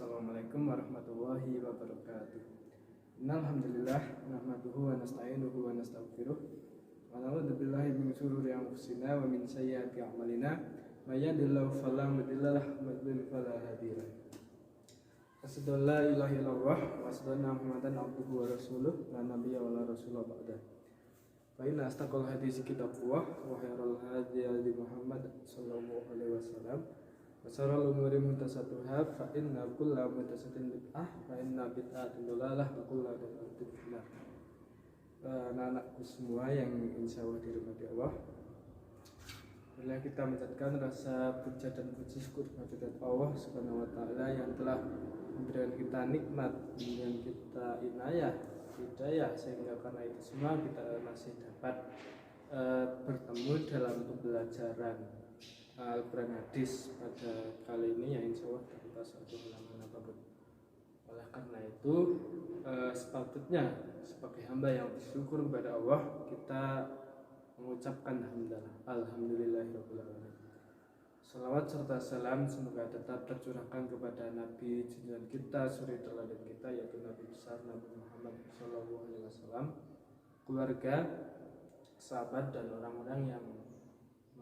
Assalamualaikum warahmatullahi wabarakatuh. Innalhamdulillah nahmaduhu wa nasta'inuhu wa nastaghfiruh wa na'udzu billahi min shururi anfusina wa min sayyiati a'malina may yahdihillahu fala mudilla lahu wa may yudlil fala hadiya lahu. Asyhadu an la ilaha illallah wa asyhadu anna Muhammadan abduhu wa rasuluh la nabiyya wa la rasula ba'da. Fa inna astaqal hadis kitabullah wa khairal hadi hadi Muhammad sallallahu alaihi wasallam. Wasarul umuri muhtasatuhah fa inna kulla muhtasatin bid'ah fa inna bid'atin dolalah wa kulla dolalatin finnar. Anak-anakku semua yang insya Allah dirahmati Allah, bila kita mengucapkan rasa puja dan puji syukur kepada Allah Subhanahu wa Ta'ala yang telah memberikan kita nikmat, memberikan kita inayah, hidayah, sehingga karena itu semua kita masih dapat bertemu dalam pembelajaran Al-Quran hadis pada kali ini, yang insya Allah kita suatu halaman apapun. Oleh karena itu sepatutnya sebagai hamba yang bersyukur kepada Allah, kita mengucapkan alhamdulillahirabbil alamin. Salawat serta salam semoga tetap tercurahkan kepada Nabi junjungan kita, suri teladan kita, yaitu Nabi besar Nabi Muhammad SAW, keluarga, sahabat dan orang-orang yang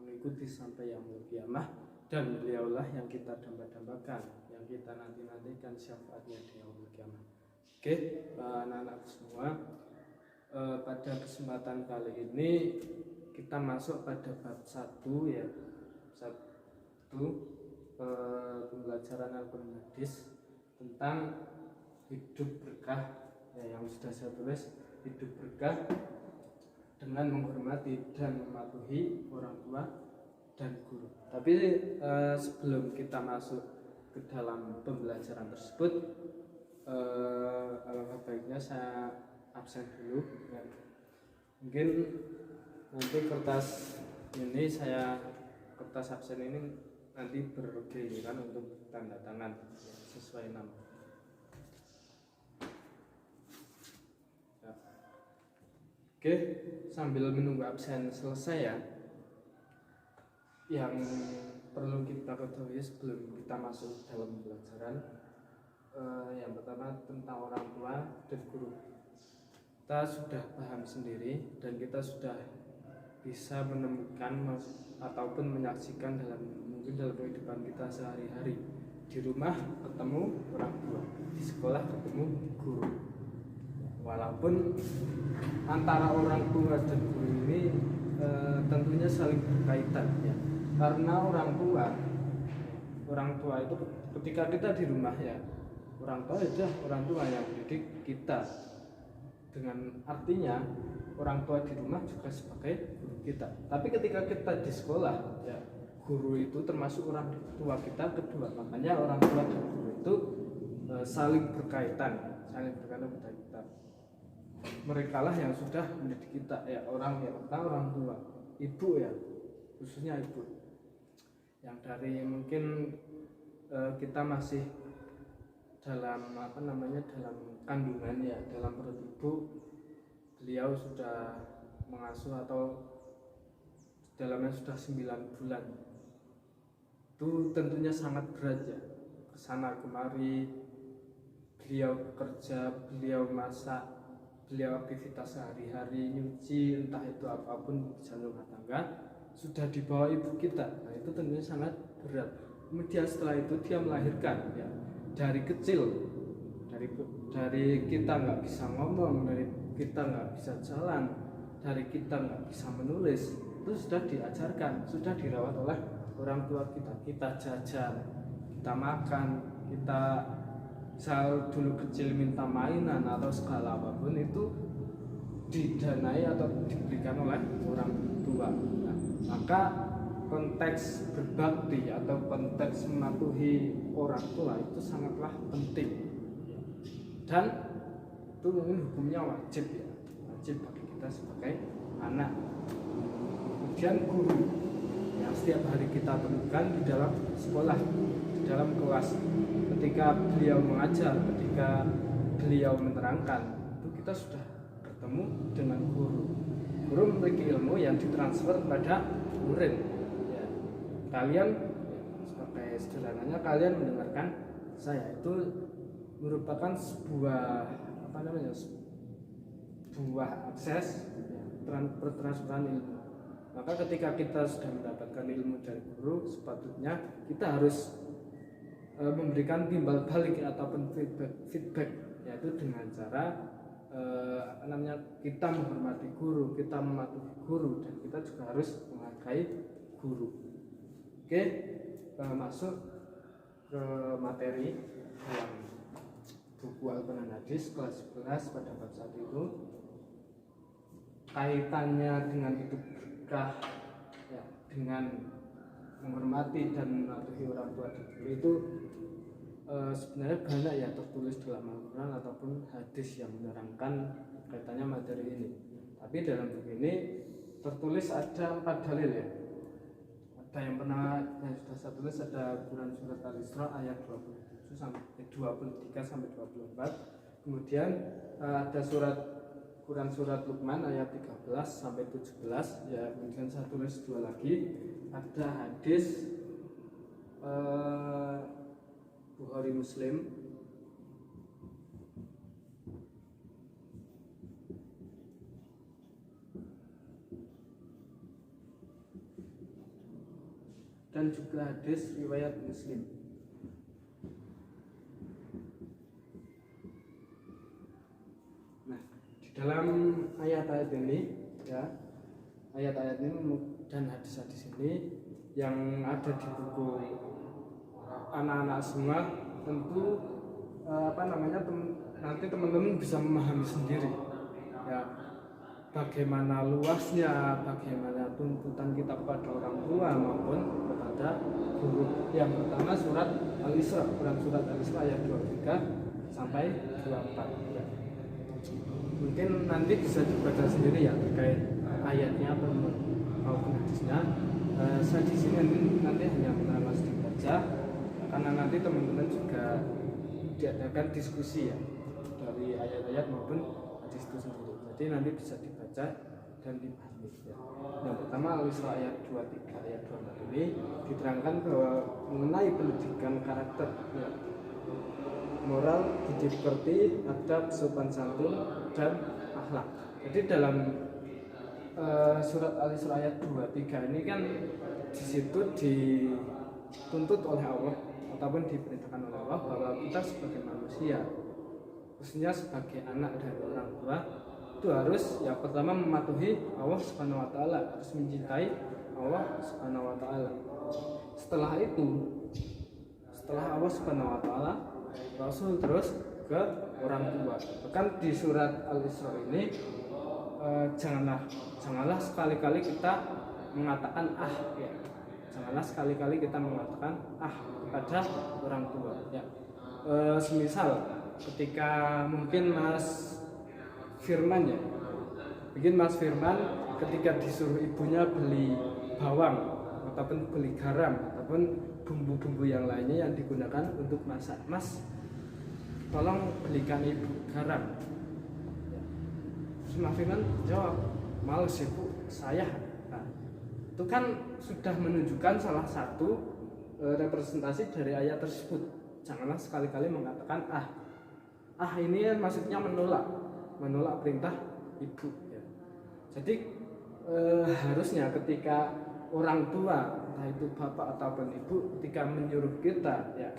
mengikuti sampai yaumul qiyamah, dan beliaulah yang kita dambakan, yang kita nanti-nantikan syafaatnya di yaumul qiyamah. Oke, anak-anak semua, pada kesempatan kali ini kita masuk pada bab 1 ya. Pembelajaran Al-Quran hadis tentang hidup berkah ya, yang sudah saya tulis, hidup berkah dengan menghormati dan mematuhi orang tua dan guru. Tapi sebelum kita masuk ke dalam pembelajaran tersebut, alangkah baiknya saya absen dulu ya. Mungkin nanti kertas absen ini nanti bergiliran untuk tanda tangan ya, sesuai nama ya. Oke, sambil menunggu absen selesai ya, yang perlu kita ketahui sebelum kita masuk dalam pembelajaran, yang pertama tentang orang tua dan guru. Kita sudah paham sendiri dan kita sudah bisa menemukan ataupun menyaksikan mungkin dalam kehidupan kita sehari-hari. Di rumah ketemu orang tua, di sekolah ketemu guru. Walaupun antara orang tua dan guru ini tentunya saling berkaitan ya. Karena orang tua itu ketika kita di rumah ya, orang tua yang mendidik kita. Dengan artinya orang tua di rumah juga sebagai guru kita. Tapi ketika kita di sekolah ya, guru itu termasuk orang tua kita kedua. Makanya orang tua dan guru itu saling berkaitan pada kita. Mereka lah yang sudah mendidik kita ya, orang tua, ibu ya, khususnya ibu, yang dari mungkin kita masih dalam dalam kandungan ya, dalam perut ibu, beliau sudah mengasuh atau dalamnya sudah 9 bulan. Itu tentunya sangat berat ya, kesana kemari, beliau bekerja, beliau masak, beliau aktivitas sehari-hari, nyuci, entah itu apapun bisa rumah tangga, sudah di bawah ibu kita. Nah itu tentunya sangat berat. Kemudian setelah itu dia melahirkan ya, dari kecil, dari kita nggak bisa ngomong, dari kita nggak bisa jalan, dari kita nggak bisa menulis, itu sudah diajarkan, sudah dirawat oleh orang tua kita. Kita jajan, kita makan, kita misal dulu kecil minta mainan atau segala apapun itu didanai atau diberikan oleh orang tua. Nah, maka konteks berbakti atau konteks mematuhi orang tua itu sangatlah penting dan itu mungkin hukumnya wajib ya, wajib bagi kita sebagai anak. Kemudian guru yang setiap hari kita temukan di dalam sekolah, di dalam kelas, ketika beliau mengajar, ketika beliau menerangkan, itu kita sudah bertemu dengan guru. Guru memiliki ilmu yang ditransfer kepada murid. Kalian sebagai sederhananya kalian mendengarkan saya itu merupakan sebuah akses ya, pertransferan ilmu. Maka ketika kita sudah mendapatkan ilmu dari guru, sepatutnya kita harus memberikan timbal balik ataupun feedback, yaitu dengan cara kita menghormati guru, kita mematuhi guru, dan kita juga harus menghargai guru. Oke, masuk ke materi dalam buku Al-Quran Hadis kelas 11 pada bab 1 itu kaitannya dengan hidup berkah ya, dengan menghormati dan mematuhi orang tua dan guru itu sebenarnya banyak ya tertulis dalam Al-Quran ataupun hadis yang menerangkan kaitannya materi ini. Tapi dalam buku ini tertulis ada 4 dalil ya. Ada yang sudah saya tulis, ada Quran surat Al-Isra ayat 23 sampai 24. Kemudian ada Quran surat Luqman ayat 13 sampai 17 ya. Kemudian saya tulis 2 lagi, ada hadis Bukhari Muslim dan juga hadis riwayat Muslim. Nah, di dalam ayat-ayat ini ya, ayat-ayat ini dan hadis-hadis ini yang ada di buku anak-anak semua tentu nanti teman-teman bisa memahami sendiri ya, bagaimana luasnya, bagaimana tuntutan kita kepada orang tua maupun kepada guru. Yang pertama surat Al-Isra, Quran surat Al-Isra ayat 23 sampai 24 ya. Mungkin nanti bisa dibaca sendiri ya terkait ayatnya maupun hadisnya. Saya di sini nanti hanya mengenal dibaca, karena nanti teman-teman juga diadakan diskusi ya dari ayat-ayat maupun hadis itu sendiri. Jadi nanti bisa dibaca dan dipahami ya. Yang pertama Al-Isra ayat 23 ayat 24 ini diterangkan bahwa mengenai pendidikan karakter ya, moral, budi pekerti, adab, sopan santun dan akhlak. Jadi dalam surat Al-Isra ayat 23 ini kan di situ dituntut oleh Allah ataupun diperintahkan oleh Allah bahwa kita sebagai manusia, khususnya sebagai anak dari orang tua, itu harus yang pertama mematuhi Allah Subhanahu wa taala, harus mencintai Allah Subhanahu wa taala. Setelah Allah Subhanahu wa taala, Rasul terus ke orang tua. Bahkan di surat Al-Isra ini janganlah sekali-kali kita mengatakan ya. Janganlah sekali-kali kita mengatakan kepada orang tua ya. Semisal ketika mungkin Mas Firman ketika disuruh ibunya beli bawang ataupun beli garam ataupun bumbu-bumbu yang lainnya yang digunakan untuk masak, Mas tolong belikan ibu garam ya. Mas Firman jawab, males ya Bu, saya. Nah, itu kan sudah menunjukkan salah satu representasi dari ayat tersebut. Janganlah sekali-kali mengatakan ini maksudnya menolak perintah ibu ya. Jadi harusnya ketika orang tua, entah itu bapak ataupun ibu, ketika menyuruh kita ya,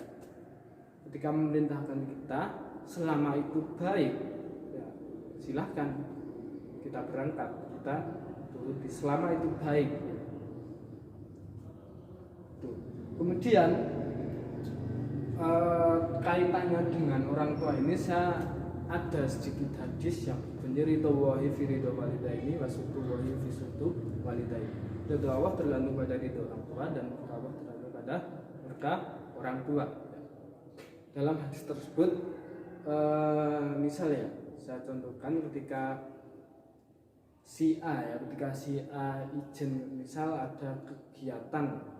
ketika memerintahkan kita, selama itu baik ya, silahkan kita berangkat, kita turuti selama itu baik ya. Kemudian kaitannya dengan orang tua ini saya ada sedikit hadis yang berbunyi ridho wahi fi ridho walidaini wasutu wahi fi sutu walidaini. Ridho Allah tergantung pada ridho orang tua dan murka Allah tergantung pada murka orang tua. Dalam hadis tersebut misalnya saya contohkan ketika si A izin, misal ada kegiatan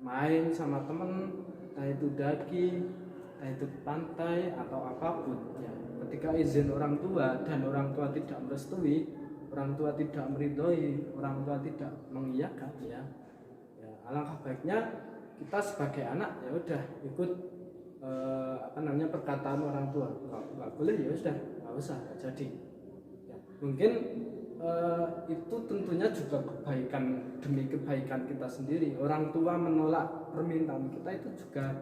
main sama temen, entah itu daki, entah itu pantai atau apapun ya. Ketika izin orang tua dan orang tua tidak merestui, orang tua tidak meridhoi, orang tua tidak mengiyakan ya, alangkah baiknya kita sebagai anak ya udah ikut perkataan orang tua, nggak boleh, ya sudah nggak usah, nggak jadi. Ya, mungkin itu tentunya juga kebaikan, demi kebaikan kita sendiri. Orang tua menolak permintaan kita itu juga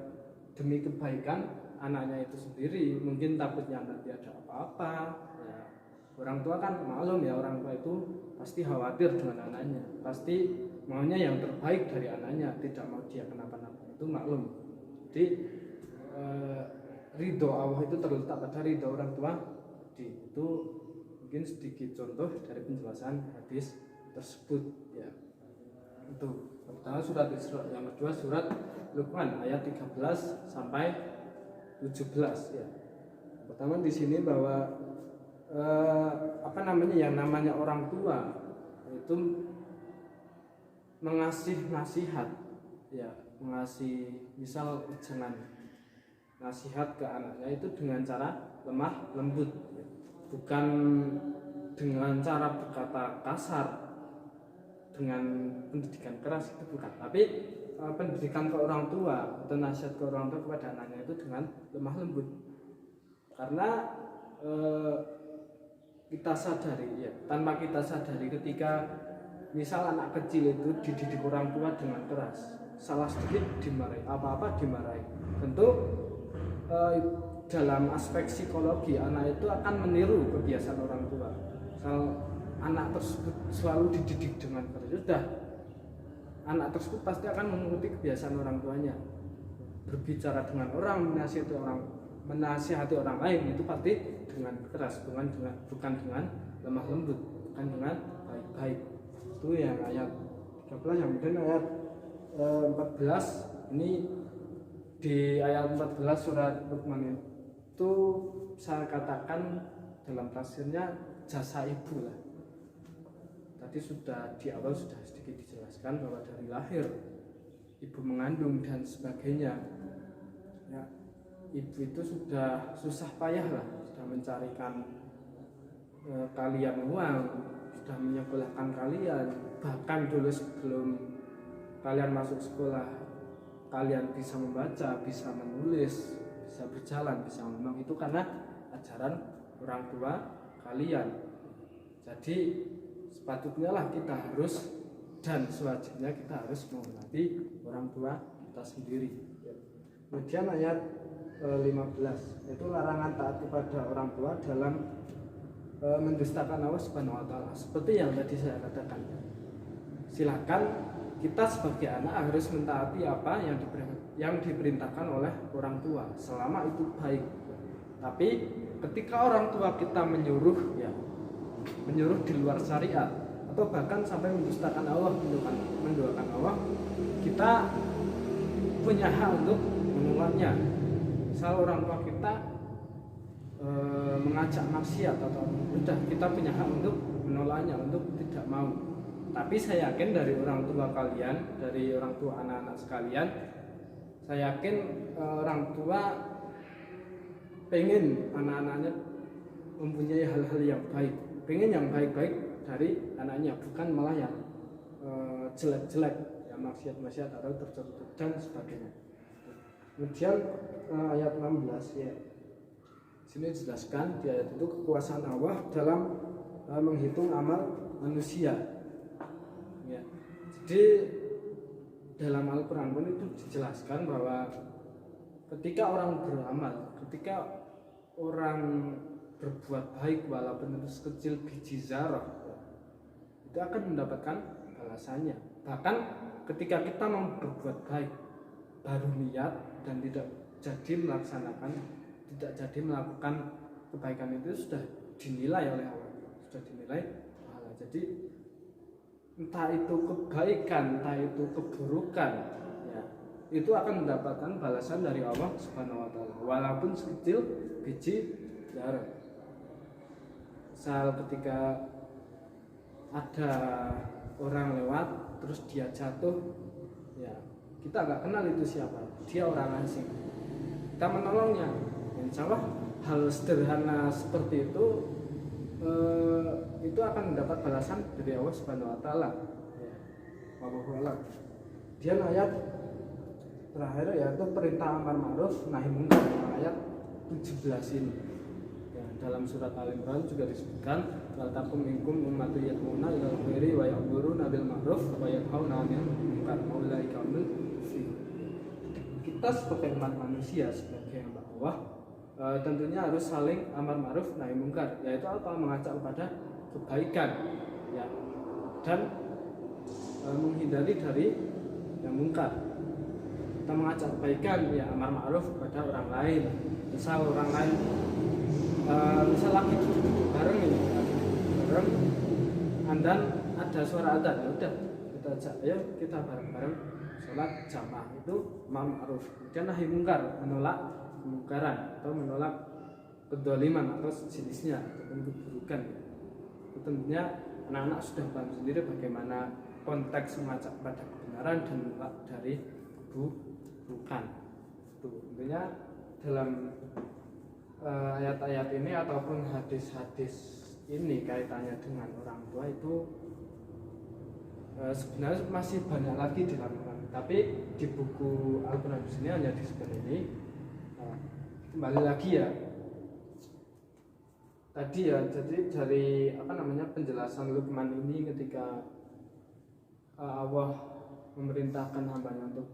demi kebaikan anaknya itu sendiri. Mungkin takutnya nanti ada apa-apa. Ya, orang tua kan maklum ya, orang tua itu pasti khawatir dengan anaknya, pasti maunya yang terbaik dari anaknya, tidak mau dia kenapa-napa, itu maklum. Jadi ridho Allah itu terletak pada ridho orang tua. Jadi itu mungkin sedikit contoh dari penjelasan hadis tersebut ya. Itu pertama surat Isra, yang kedua surat Luqman ayat 13 sampai 17 ya. Pertama di sini bahwa yang namanya orang tua itu mengasih nasihat ya, mengasih, misal jangan nasihat ke anaknya itu dengan cara lemah lembut ya. Bukan dengan cara berkata kasar, dengan pendidikan keras, itu bukan. Tapi pendidikan ke orang tua atau nasihat ke orang tua kepada anaknya itu dengan lemah lembut. Karena kita sadari ya, tanpa kita sadari ketika misal anak kecil itu dididik orang tua dengan keras, salah sedikit dimarahi, apa-apa dimarahi. Tentu dalam aspek psikologi anak itu akan meniru kebiasaan orang tua. Kalau anak tersebut selalu dididik dengan keras, sudah anak tersebut pasti akan mengikuti kebiasaan orang tuanya. Berbicara dengan orang, menasihati orang lain itu pasti dengan keras, bukan dengan lemah lembut, bukan dengan baik-baik. Itu yang ayat 13. Yang kemudian ayat 14 ini, di ayat 14 surat Luqman itu saya katakan dalam tafsirnya jasa ibu lah. Tadi sudah di awal sudah sedikit dijelaskan bahwa dari lahir ibu mengandung dan sebagainya ya, ibu itu sudah susah payah lah, sudah mencarikan kalian uang, sudah menyekolahkan kalian. Bahkan dulu sebelum kalian masuk sekolah, kalian bisa membaca, bisa menulis, bisa berjalan, bisa ngomong, itu karena ajaran orang tua kalian. Jadi sepatutnya lah kita harus, dan sewajibnya kita harus menghormati orang tua kita sendiri. Kemudian ayat 15 itu larangan taat kepada orang tua dalam mendustakan Allah Subhanahu wa taala. Seperti yang tadi saya katakan, silakan kita sebagai anak harus mentaati apa yang diperintahkan oleh orang tua selama itu baik. Tapi ketika orang tua kita menyuruh di luar syariat, atau bahkan sampai mendustakan Allah, menduakan Allah, kita punya hak untuk menolaknya. Misal orang tua kita mengajak maksiat atau sudah, kita punya hak untuk menolaknya, untuk tidak mau. Tapi saya yakin dari orang tua kalian, dari orang tua anak-anak sekalian, saya yakin orang tua pengen anak-anaknya mempunyai hal-hal yang baik, pengen yang baik-baik dari anaknya, bukan malah yang jelek-jelek, yang maksiat-maksiat atau tertentu dan sebagainya. Kemudian ayat 16 ya, sini dijelaskan di ayat itu kekuasaan Allah dalam menghitung amal manusia. Ya. Jadi dalam Al-Quran pun itu dijelaskan bahwa ketika orang beramal, ketika orang berbuat baik walaupun itu sekecil biji zarah, itu akan mendapatkan balasannya. Bahkan ketika kita mau berbuat baik, baru niat dan tidak jadi melakukan kebaikan, itu sudah dinilai oleh Allah, sudah dinilai pahala. Jadi entah itu kebaikan, entah itu keburukan ya, itu akan mendapatkan balasan dari Allah Subhanahu wa taala walaupun sekecil biji zarah. Misal ketika ada orang lewat terus dia jatuh ya, kita nggak kenal itu siapa, dia orang asing, kita menolongnya, insya Allah hal sederhana seperti itu akan mendapat balasan dari Allah Subhanahu wa taala. Ya. Wallahu a'lam. Kemudian ayat terakhir yaitu perintah amar ma'ruf nahi munkar ayat 17 ini. Ya, dalam surat Al-Imran juga disebutkan wal takum minkum ummatun yad'una ilal khairi wa ya'muruna bil ma'ruf wa yanhauna 'anil munkar ulaika humul muflihun. Kita sebagai umat manusia, sebagai hamba Allah, tentunya harus saling amar ma'ruf nahi munkar, yaitu apa? Mengajak kepada kebaikan, ya, dan menghindari dari yang munkar. Kita mengajak kebaikan, ya, amar ma'ruf kepada orang lain. Misal orang lain misal lagi duduk bareng ini, bareng, dan ada suara adzan, ya udah kita ajak, ayo kita bareng-bareng sholat jamaah, itu amar ma'ruf. Kemudian nahi munkar, menolak kemungkaran atau menolak kedzaliman atau sejenisnya ataupun keburukan. Itu tentunya anak-anak sudah paham sendiri bagaimana konteks mengajak pada kebenaran dan menolak dari keburukan. Itu tentunya dalam ayat-ayat ini ataupun hadis-hadis ini kaitannya dengan orang tua itu sebenarnya masih banyak lagi dilakukan, tapi di buku Al-Quran di sini hanya disebut ini. Kembali lagi ya tadi ya, jadi dari penjelasan Luqman ini ketika Allah memerintahkan hambanya untuk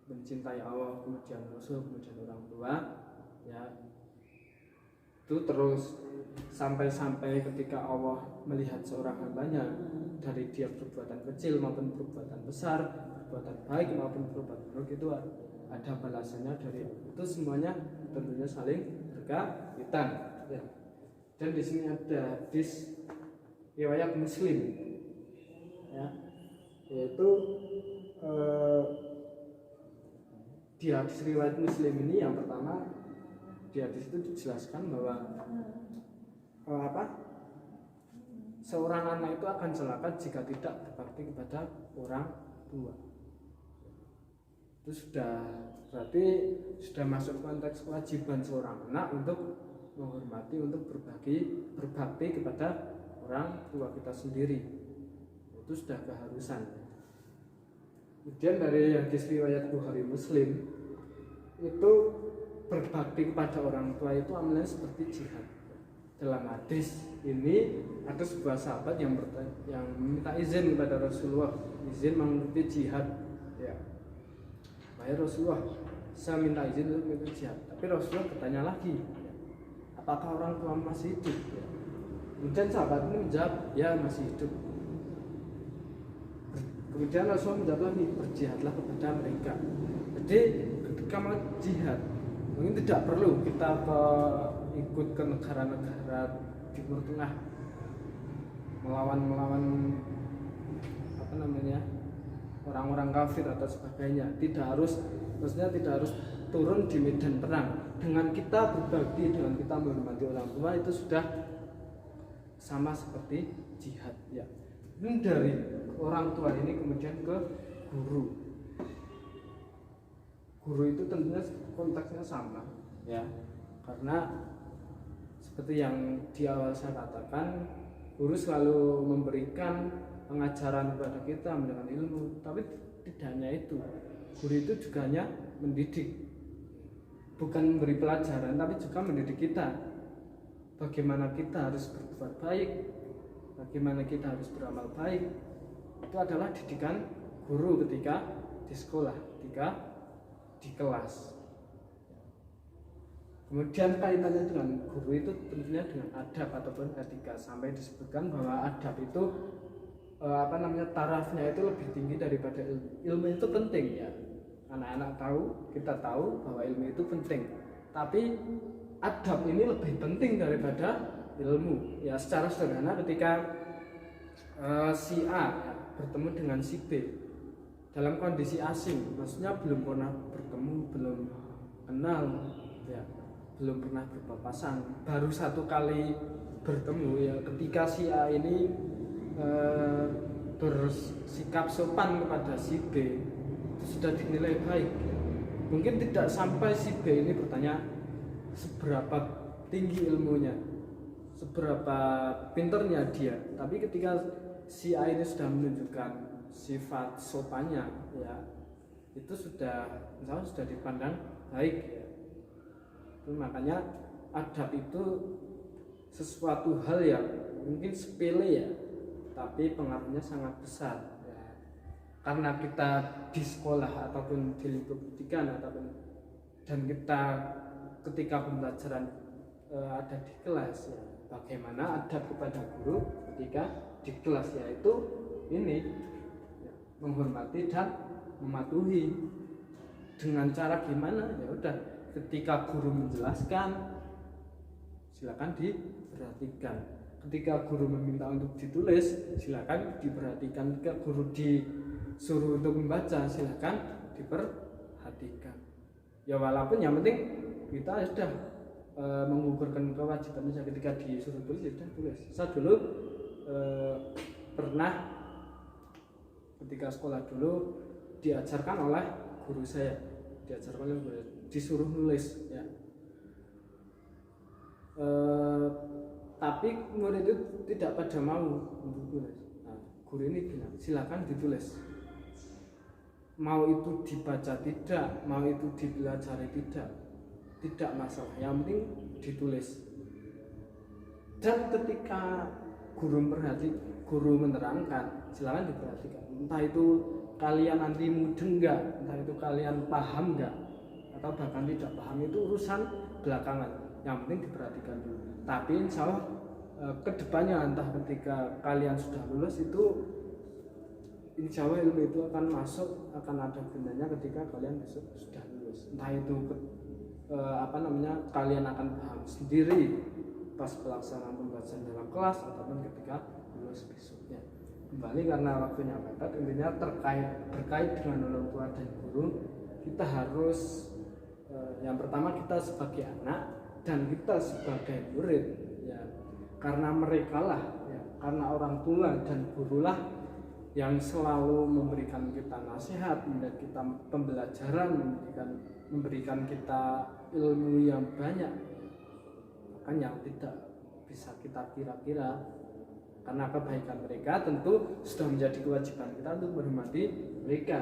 mencintai Allah, kemudian Rasul, kemudian orang tua, ya, itu terus sampai ketika Allah melihat seorang hambanya dari dia perbuatan kecil maupun perbuatan besar, perbuatan baik maupun perbuatan buruk, itu ada balasannya dari itu semuanya, tentunya saling berkaitan, ya. Dan di sini ada hadis riwayat Muslim, ya, yaitu di hadis riwayat Muslim ini yang pertama, di hadis itu dijelaskan bahwa seorang anak itu akan celaka jika tidak berbakti kepada orang tua. Itu berarti sudah masuk konteks kewajiban seorang anak untuk menghormati, untuk berbakti kepada orang tua kita sendiri. Itu sudah keharusan. Kemudian dari hadis riwayat Bukhari Muslim itu berbakti kepada orang tua itu amalnya seperti jihad. Dalam hadis ini ada sebuah sahabat yang meminta izin kepada Rasulullah, izin mengikuti jihad, ya. Wahai Rasulullah, saya minta izin untuk mengikuti jihad. Tapi Rasulullah bertanya lagi, apakah orang tua masih hidup? Ya. Kemudian sahabat ini menjawab, ya masih hidup. Kemudian Rasulullah menjawab lagi, berjihadlah kepada mereka. Jadi ketika mau jihad, mungkin tidak perlu kita ikut ke negara-negara Timur Tengah melawan orang-orang kafir atau sebagainya. Maksudnya tidak harus turun di medan perang. Dengan kita berbakti, dengan kita menghormati orang tua, itu sudah sama seperti jihad, ya. Ini dari orang tua ini kemudian ke guru. Guru itu tentunya konteksnya sama, ya, karena seperti yang di awal saya katakan, guru selalu memberikan pengajaran kepada kita dengan ilmu, tapi tidak hanya itu. Guru itu juga hanya mendidik, bukan memberi pelajaran, tapi juga mendidik kita. Bagaimana kita harus berbuat baik, bagaimana kita harus beramal baik. Itu adalah didikan guru ketika di sekolah, ketika di kelas. Kemudian kaitannya dengan guru itu tentunya dengan adab ataupun etika, sampai disebutkan bahwa adab itu tarafnya itu lebih tinggi daripada ilmu. Ilmu itu penting, ya. Anak-anak tahu, kita tahu bahwa ilmu itu penting. Tapi adab ini lebih penting daripada ilmu. Ya, secara sederhana ketika si A bertemu dengan si B dalam kondisi asing, maksudnya belum pernah bertemu, belum kenal, ya, belum pernah berpapasan, baru satu kali bertemu, ya, ketika si A ini bersikap sopan kepada si B, itu sudah dinilai baik, ya. Mungkin tidak sampai si B ini bertanya seberapa tinggi ilmunya, seberapa pinternya dia, tapi ketika si A ini sudah menunjukkan sifat sopannya, ya, itu sudah insya Allah sudah dipandang baik ya. Itu makanya adab itu sesuatu hal yang mungkin sepele ya, tapi pengaruhnya sangat besar ya. Karena kita di sekolah ataupun di lingkup pendidikan ataupun dan kita ketika pembelajaran ada di kelas ya, bagaimana adab kepada guru ketika di kelas, yaitu ini ya, menghormati dan mematuhi. Dengan cara gimana? Ya udah, ketika guru menjelaskan silakan diperhatikan, ketika guru meminta untuk ditulis silakan diperhatikan, ketika guru disuruh untuk membaca silakan diperhatikan ya. Walaupun yang penting kita sudah mengukurkan kewajiban saja, ketika disuruh tulis sudah tulis. Saya dulu pernah ketika sekolah dulu diajarkan oleh guru saya, disuruh nulis ya. Tapi murid itu tidak pada mau untuk tulis. Nah, guru ini bilang silakan ditulis, mau itu dibaca tidak, mau itu dipelajari tidak masalah, yang penting ditulis. Dan ketika guru menerangkan silakan diperhatikan, entah itu kalian nanti mudeng enggak, entah itu kalian paham enggak, atau bahkan tidak paham, itu urusan belakangan, yang penting diperhatikan dulu. Tapi insya Allah kedepannya entah ketika kalian sudah lulus itu insya Allah ilmu itu akan masuk, akan ada gunanya ketika kalian besok sudah lulus. Entah itu kalian akan paham sendiri pas pelaksanaan pembelajaran dalam kelas ataupun ketika lulus besoknya. Kembali karena waktunya mepet, intinya berkait dengan orang tua dan guru, kita harus yang pertama kita sebagai anak dan kita sebagai murid ya, karena mereka lah ya, karena orang tua dan guru lah yang selalu memberikan kita nasihat, memberikan kita pembelajaran, memberikan kita ilmu yang banyak, bahkan yang tidak bisa kita kira-kira. Karena kebaikan mereka tentu sudah menjadi kewajiban kita untuk menghormati mereka,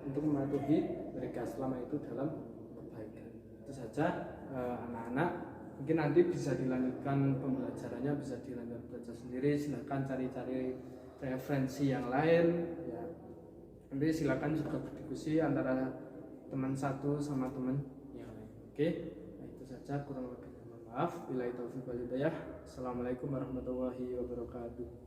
untuk mematuhi mereka selama itu dalam kebaikan. Itu saja anak-anak, mungkin nanti bisa dilanjutkan pembelajarannya, bisa dilanjutkan belajar sendiri. Silakan cari-cari referensi yang lain ya. Nanti silakan juga berdiskusi antara teman satu sama teman yang lain. Oke, nah, itu saja, kurang lebih maaf. Billahi taufiq wal hidayah. Assalamualaikum warahmatullahi wabarakatuh.